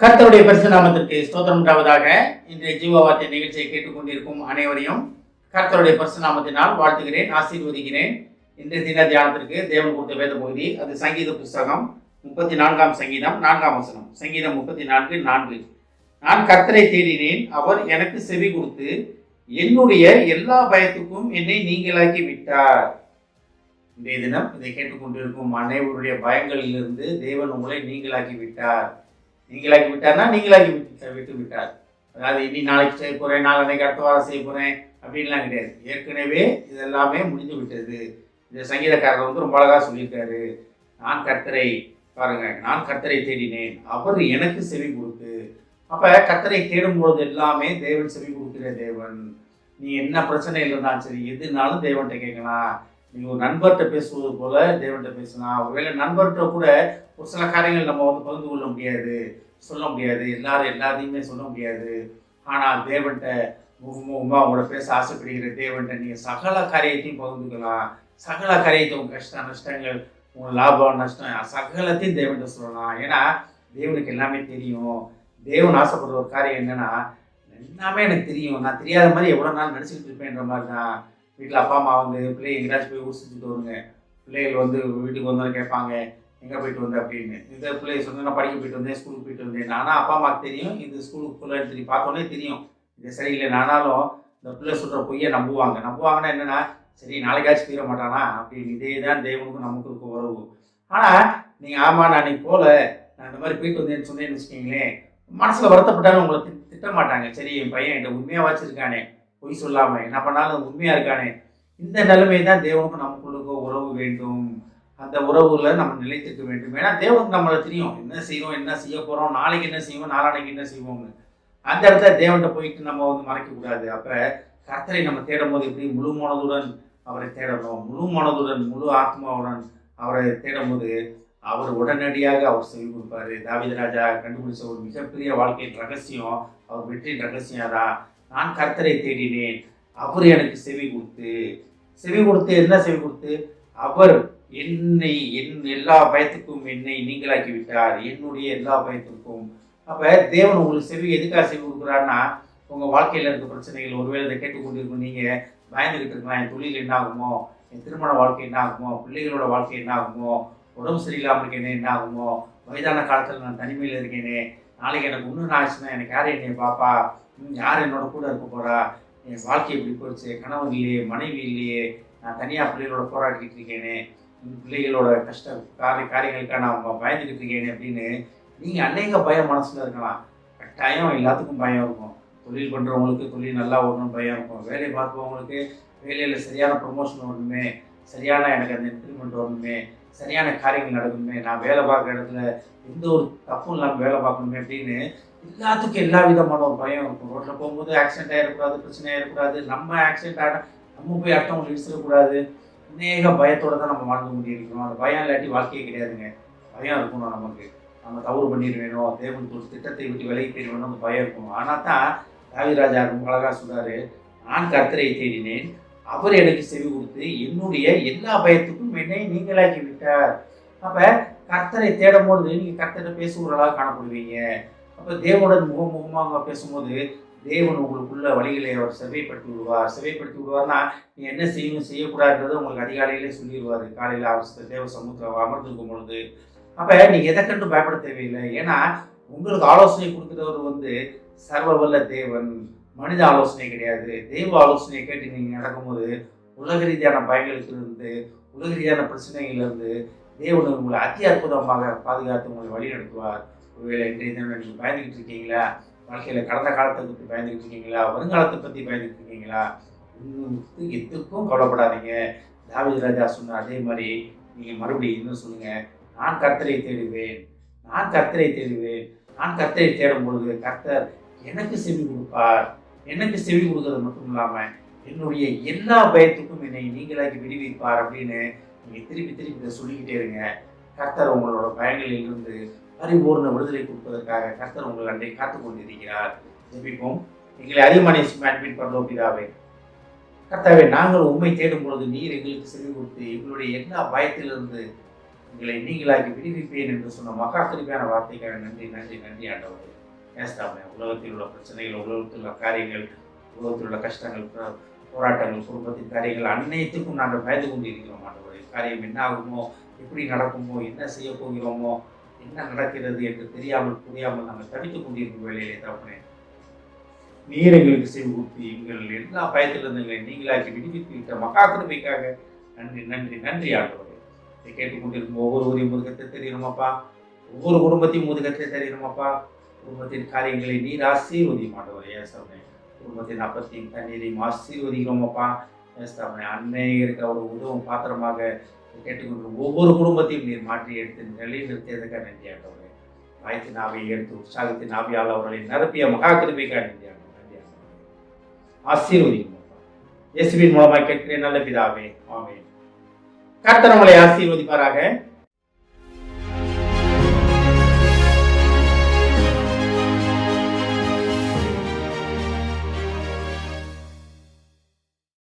கர்த்தருடைய பரிசு நாமத்திற்கு ஸ்தோத்திரம் உண்டாவதாக. இன்றைய ஜீவவார்த்தை நிகழ்ச்சியை கேட்டுக்கொண்டிருக்கும் அனைவரையும் கர்த்தருடைய பரிசு நாமத்தினால் வாழ்த்துகிறேன், ஆசீர்வதிக்கிறேன். இன்றைய தின தியானத்திற்கு தேவன் கொடுத்த வேத பகுதி, அது சங்கீத புஸ்தகம் 34 சங்கீதம் 4 வசனம். சங்கீதம் 34:4. நான் கர்த்தரை தேடினேன், அவர் எனக்கு செவி கொடுத்து என்னுடைய எல்லா பயத்துக்கும் என்னை நீங்களாக்கி விட்டார். இன்றைய தினம் இதை கேட்டுக்கொண்டிருக்கும் அனைவருடைய பயங்களிலிருந்து தேவன் உங்களை நீங்களாக்கி விட்டார். நீங்களாக்கி விட்டார்னா நீங்களாக்கி விட்டு விட்டார். அதாவது இனி நாளைக்கு செய்ய போகிறேன், நாளைக்கு அடுத்த வாரம் செய்ய போகிறேன் அப்படின்லாம் கிடையாது. ஏற்கனவே இதெல்லாமே முடிந்து விட்டது. இந்த சங்கீதக்காரர் ரொம்ப அழகாக சொல்லியிருக்காரு. நான் கர்த்தரை பாருங்க, நான் கர்த்தரை தேடினேன், அவர் எனக்கு செவி கொடுத்து. அப்போ கர்த்தரை தேடும் பொழுது எல்லாமே தேவன் செவி கொடுக்கிற தேவன். நீ என்ன பிரச்சனையில் இருந்தாலும் சரி, எதுனாலும் தேவன்கிட்ட கேட்கலாம். நீங்கள் ஒரு நண்பர்கிட்ட பேசுவது போல தேவன்கிட்ட பேசலாம். ஒருவேளை நண்பர்கிட்ட கூட ஒரு சில காரியங்கள் நம்ம பகிர்ந்து கொள்ள முடியாது, சொல்ல முடியாது, எல்லாத்தையுமே சொல்ல முடியாது. ஆனால் தேவன்கிட்ட முகமுகமாக உங்களோட பேச ஆசைப்படுகிற தேவன்கிட்ட நீங்கள் சகல காரியத்தையும் பகிர்ந்துக்கலாம். சகல காரியத்தை உங்கள் கஷ்ட நஷ்டங்கள், உங்கள் லாபம் நஷ்டம் சகலத்தையும் தேவன்கிட்ட சொல்லலாம். ஏன்னா தேவனுக்கு எல்லாமே தெரியும். தேவன் ஆசைப்படுற ஒரு காரியம் என்னன்னா, எல்லாமே எனக்கு தெரியும், நான் தெரியாத மாதிரி எவ்வளோ நாள் நடிச்சுக்கிட்டு இருப்பேன்ற மாதிரி தான். வீட்டில் அப்பா அம்மா பிள்ளைங்க எங்கேயாச்சும் போய் ஊர் சுற்றிட்டு வருங்க. பிள்ளைகள் வீட்டுக்கு வந்தாலும் கேட்பாங்க, எங்கே போயிட்டு வந்தேன் அப்படின்னு. இந்த பிள்ளைய சொன்னால் நான் படிக்க போயிட்டு வந்தேன், ஸ்கூலுக்கு போயிட்டு வந்தேன். நானும் அப்பா அம்மாவுக்கு தெரியும், இது ஸ்கூலுக்கு பிள்ளைன்னு சொல்லி பார்த்தோன்னே தெரியும் இது சரியில்லை. நானாலும் இந்த பிள்ளை சொல்கிற பொய்யை நம்புவாங்கன்னா என்னென்னா, சரி நாளைக்காச்சும் தீர மாட்டானா அப்படின்னு. இதே தான் தேவனுக்கும் நமக்கு இருக்க உறவு. ஆனால் நீங்கள் ஆமாம் நான் இன்னைக்கு போகல, நான் இந்த மாதிரி போயிட்டு வந்தேன்னு சொன்னேன்னு வச்சுக்கிங்களேன், மனசில் வருத்தப்பட்டாலும் உங்களை திட்ட மாட்டாங்க. சரி என் பையன் என்கிட்ட உண்மையாக வச்சுருக்கானே, பொய் சொல்லாமல் என்ன பண்ணாலும் உண்மையாக இருக்கானே. இந்த நிலைமை தான் தேவனுக்கும் நமக்குள்ளுக்கு உறவு வேண்டும். அந்த உறவுல நம்ம நிலைத்திருக்க வேண்டும். ஏன்னா தேவனுக்கு நம்மளை தெரியும், என்ன செய்வோம், என்ன செய்ய போகிறோம், நாளைக்கு என்ன செய்வோம், நாளானைக்கு என்ன செய்வோம்னு. அந்த இடத்துல தேவன்கிட்ட போயிட்டு நம்ம மறைக்கக்கூடாது. அப்போ கர்த்தரை நம்ம தேடும் போது எப்படி முழு மனதுடன் அவரை தேடணும், முழு மனதுடன் முழு ஆத்மாவுடன் அவரை தேடும் போது அவர் உடனடியாக அவர் செவி கொடுப்பாரு. தாவீது ராஜா கண்டுபிடிச்ச ஒரு மிகப்பெரிய வாழ்க்கையின் ரகசியம், அவர் வெற்றியின் ரகசியம் தான். நான் கர்த்தரை தேடினேன், அவர் எனக்கு செவி கொடுத்து என்ன செவி கொடுத்து, அவர் என் எல்லா பயத்துக்கும் என்னை நீங்களாக்கி விட்டார், என்னுடைய எல்லா பயத்துக்கும். அப்போ தேவன் உங்களுக்கு செவி எதுக்காக செவி கொடுக்குறாருன்னா, உங்கள் வாழ்க்கையில் இருக்க பிரச்சனைகள் ஒருவேளை இதை கேட்டுக்கொண்டிருக்கும் நீங்கள் பயந்துக்கிட்டு இருக்கலாம். என் தொழில் என்ன ஆகுமோ, என் திருமண வாழ்க்கை என்ன ஆகுமோ, பிள்ளைகளோட வாழ்க்கை என்ன ஆகுமோ, உடம்பு சரியில்லாமல் இருக்கேனே என்ன ஆகுமோ, வயதான காலத்தில் நான் தனிமையில் இருக்கேனே, நாளைக்கு எனக்கு ஒன்று ஆச்சுன்னா எனக்கு யார் என்னை பாப்பா, யார் என்னோட கூட இருக்க போகிறா, என் வாழ்க்கை எப்படி போயிடுச்சு, கணவன் இல்லையே, மனைவி இல்லையே, நான் தனியாக பிள்ளைகளோட போராடிக்கிட்டு இருக்கேனே, பிள்ளைகளோட கஷ்ட காரியங்களுக்காக நான் பயந்துக்கிட்டு இருக்கேனே அப்படின்னு நீங்கள் அநேக பயம் மனசில் இருக்கலாம். கட்டாயம் எல்லாத்துக்கும் பயம் இருக்கும். தொழில் பண்ணுறவங்களுக்கு தொழில் நல்லா ஓடணும்னு பயம் இருக்கும். வேலை பார்ப்பவங்களுக்கு வேலையில் சரியான ப்ரொமோஷன் வரணுமே, சரியான எனக்கு அந்த இன்க்ரிமெண்ட் வரணுமே, சரியான காரியங்கள் நடக்கணுமே, நான் வேலை பார்க்குற இடத்துல எந்த ஒரு தப்பும் இல்லாமல் வேலை பார்க்கணுமே அப்படின்னு எல்லாத்துக்கும் எல்லா விதமான ஒரு பயம் இருக்கும். ரோட்டில் போகும்போது ஆக்சிடென்ட் ஆகிடக்கூடாது, பிரச்சனை ஆகிடக்கூடாது, நம்ம ஆக்சிடென்ட் ஆகிட நம்ம போய் அடுத்தவங்களை இடிச்சிடக்கூடாது. அநேக பயத்தோடு தான் நம்ம வாழ்ந்து கொண்டிருக்கிறோம். அந்த பயம் இல்லாட்டி வாழ்க்கையே கிடையாதுங்க. பயம் இருக்கணும் நமக்கு. நம்ம தவறு பண்ணிடுவேணும், தேவன் ஒரு திட்டத்தை விட்டு விலகி போயிடுவேணும், அந்த பயம் இருக்கணும். ஆனால் தான் தாவீது ராஜா ரொம்ப அழகாக சொல்கிறாரு, நான் கர்த்தரை தேடினேன், அவர் எனக்கு செவி கொடுத்து என்னுடைய எல்லா பயத்துக்கும் என்னை நீங்களாக்கி விட்டார். அப்போ கர்த்தரை தேடும் பொழுது நீங்கள் கர்த்தரை பேசுகிறவர்களாக காணப்படுவீங்க. அப்போ தேவனுடன் முகமுகமாக பேசும்போது தேவன் உங்களுக்குள்ள வழிகளை அவர் செவைப்படுத்தி விடுவார்னா நீ என்ன செய்யணும் செய்யக்கூடாதுன்றதை உங்களுக்கு அதிகாலையிலே சொல்லிடுவார். காலையில் அவசர தேவ சமூகத்தில் அமர்ந்திருக்கும் பொழுது அப்போ நீங்கள் எதை கண்டு பயப்பட தேவையில்லை. ஏன்னா உங்களுக்கு ஆலோசனை கொடுக்குறவர் சர்வ வல்ல தேவன், மனித ஆலோசனை கிடையாது. தெய்வ ஆலோசனையை கேட்டு நீங்கள் நடக்கும்போது உலக ரீதியான பயங்களிலிருந்து, உலக ரீதியான பிரச்சனைகளிலிருந்து தேவன் உங்களை அதி அற்புதமாக பாதுகாத்து உங்களை வழி நடத்துவார். ஒருவேளை இன்றைய தினம் நீங்கள் பயந்துக்கிட்டு இருக்கீங்களா, வாழ்க்கையில் கடந்த காலத்தை பற்றி பயந்துக்கிட்டு இருக்கீங்களா, வருங்காலத்தை பற்றி பயந்துக்கிட்டு இருக்கீங்களா, எதுக்கும் கவலைப்படாதீங்க. தாவீது ராஜா சொன்ன அதே மாதிரி நீங்கள் மறுபடியும் இன்னும் சொல்லுங்கள், நான் கர்த்தரை தேடுவேன், நான் கர்த்தரை தேடும் பொழுது கர்த்தர் எனக்கு செவி கொடுப்பார். எனக்கு செவி கொடுக்கறது மட்டும் இல்லாமல் என்னுடைய எல்லா பயத்துக்கும் என்னை நீங்களாக்கி விடுவிப்பார் அப்படின்னு நீங்கள் திருப்பி இதை சொல்லிக்கிட்டே இருங்க. கர்த்தர் உங்களோட பயங்களிலிருந்து பரிபூர்ண விடுதலை கொடுப்பதற்காக கர்த்தர் உங்கள் அன்றை காத்து கொண்டிருக்கிறார். ஜெபிப்போம். எங்களை அதிகமான அட்மிட் பண்ணோம் பிதாவே. கர்த்தாவே, நாங்கள் உண்மை தேடும் பொழுது நீர் எங்களுக்கு செவி கொடுத்து எங்களுடைய எல்லா பயத்திலிருந்து எங்களை நீங்களாக்கி விடுவிப்பேன் என்று சொன்ன மகா திருப்பியான வார்த்தைக்காக நன்றி ஆண்டவரே. ஏஸ்தாமே உலகத்தில் உள்ள பிரச்சனைகள், உலகத்தில் உள்ள காரியங்கள், உலகத்தில் உள்ள கஷ்டங்கள், போராட்டங்கள், குடும்பத்தின் காரியங்கள் அனைத்துக்கும் நாங்கள் பயந்து கொண்டு இருக்கிறோம் ஆண்டவரே. காரியம் என்ன ஆகுமோ, எப்படி நடக்குமோ, என்ன செய்ய போகிறோமோ, என்ன நடக்கிறது என்று தெரியாமல் புரியாமல் நாங்கள் தவித்துக் கொண்டிருக்கும் வேலையிலே தகப்பனே, நீர் எங்களுக்கு செவி கொடுத்து எங்கள் எல்லா பயத்திலிருந்து எங்களை நீங்களாக்கி விடுவித்து விட்ட மகா கிருபைக்காக நன்றி நன்றி நன்றி ஆண்டவரே. இதை கேட்டுக்கொண்டிருக்கும் ஒவ்வொருவரையும் முதுகத்தை தெரியணுமாப்பா, ஒவ்வொரு குடும்பத்தையும் முதுகத்தை தெரியணுமாப்பா. குடும்பத்தின் காரியங்களை நீர் ஆசீர்வதியும் ஆண்டவரே. ஏசாமே குடும்பத்தின் அப்பத்தையும் தண்ணீரையும் ஆசீர்வதிக்கிறோமாப்பா. ஏசாமே அன்னையருக்கு அவர் உதவும் பாத்திரமாக கேட்டுக்கொண்டிருக்கும் ஒவ்வொரு குடும்பத்தையும் நீர் மாற்றி எடுத்து நிலைநிறுத்தியதுக்காக நன்றி ஆண்டவரே. வாய்த்தின் ஆவியை எடுத்து உற்சாகத்தின் ஆவியால் அவர்களை நிரப்பிய மகா கிருபைக்காக நன்றி ஆண்டவரே. ஆசீர்வதிக்கும் இயேசுவின் மூலமாய் கேட்கிறேன் நல்ல பிதாவே, ஆமென். கர்த்தர் உங்களை ஆசீர்வதிப்பாராக.